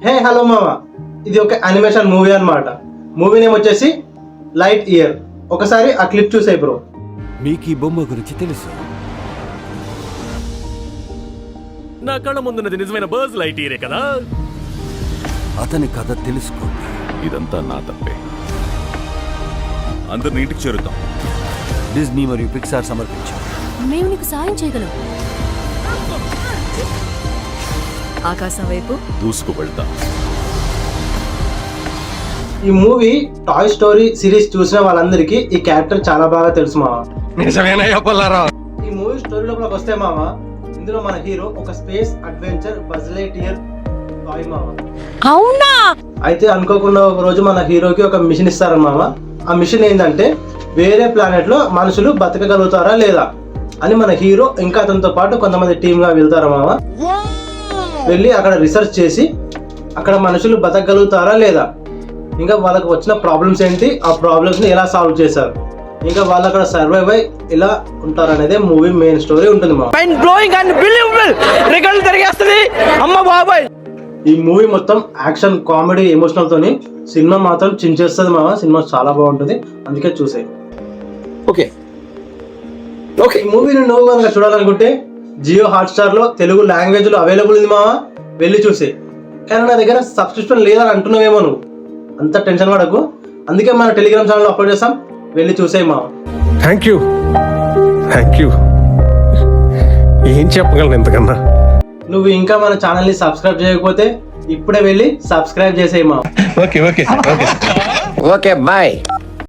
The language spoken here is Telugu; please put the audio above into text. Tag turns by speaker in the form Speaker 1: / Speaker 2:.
Speaker 1: హే హలో మామ, ఇది ఒక అనిమేషన్ మూవీ అన్నమాట. మూవీ నేమ్ వచ్చేసి లైట్ ఇయర్. ఒకసారి ఆ క్లిప్ చూసే బ్రో.
Speaker 2: మీకు ఈ బొమ్మ గురించి తెలుసు?
Speaker 3: నా కళ్ళ ముందున్నది నిజమైన బజ్ లైట్ ఇయరే కదా.
Speaker 2: అతని కథ తెలుసుకోండి.
Speaker 4: ఇదంతా నా తప్పే. అందరిని ఇంటికి చేరుతాం.
Speaker 2: డిజ్నీ మరియు పిక్సార్ సమర్పించారు.
Speaker 5: మేము నీకు సాయం చేయగలం. ఆకాశం వైపు
Speaker 4: దూసుకు వెళ్తాం.
Speaker 1: ఈ మూవీ టాయ్ స్టోరీ సిరీస్ చూసిన వాళ్ళందరికీ ఈ క్యారెక్టర్ చాలా బాగా తెలుసు మామ. ఈ మూవీ స్టోరీ లోపలికి వస్తే మామ, ఇందులో మన హీరో ఒక స్పేస్ అడ్వెంచర్ బజ్ లైట్ఇయర్ టాయ్ మామ.
Speaker 5: అవునా?
Speaker 1: అయితే అనుకోకుండా ఒక రోజు మన హీరోకి ఒక మిషన్ ఇస్తారు మామ. ఆ మిషన్ ఏంటంటే వేరే ప్లానెట్ లో మనుషులు బతకగలుగుతారా లేదా అని మన హీరో ఇంకా అతనితో పాటు కొంతమంది టీమ్ గా వెళ్తారు మామ. వెళ్ళి అక్కడ రీసెర్చ్ చేసి అక్కడ మనుషులు బతకగలుగుతారా లేదా, ఇంకా వాళ్ళకి వచ్చిన ప్రాబ్లమ్స్ ఏంటి, ఆ ప్రాబ్లమ్స్ ని ఎలా సాల్వ్ చేశారు, ఇంకా వాళ్ళు అక్కడ సర్వైవ్ అయి ఎలా ఉంటారు అనేది మూవీ మెయిన్ స్టోరీ ఉంటుంది మామ. ఈ మూవీ మొత్తం యాక్షన్, కామెడీ, ఎమోషనల్ తోని సినిమా మాత్రం చించేస్తుంది మామ. సినిమా చాలా బాగుంటుంది, అందుకే చూసే.
Speaker 6: ఓకే
Speaker 1: ఈ మూవీని నువ్వు కనుక చూడాలనుకుంటే జియో హాట్స్టార్ లో తెలుగు లాంగ్వేజ్ లో అవైలబుల్ ఉంది మామ, వెళ్ళి చూసే. కానీ నా దగ్గర సబ్స్క్రిప్షన్ లేదని అంటున్నావేమో నువ్వు, అంత టెన్షన్ పడకు. అందుకే మన టెలిగ్రామ్ ఛానల్ అప్లోడ్ చేస్తాం, వెళ్ళి చూసే మామ.
Speaker 6: థ్యాంక్ యూ ఏం చెప్పగలను ఇంతకన్నా.
Speaker 1: నువ్వు ఇంకా మన ఛానల్ ని సబ్స్క్రైబ్ చేయకపోతే ఇప్పుడే వెళ్ళి సబ్స్క్రైబ్ చేసేయి మామ.
Speaker 6: Okay okay okay
Speaker 7: okay bye.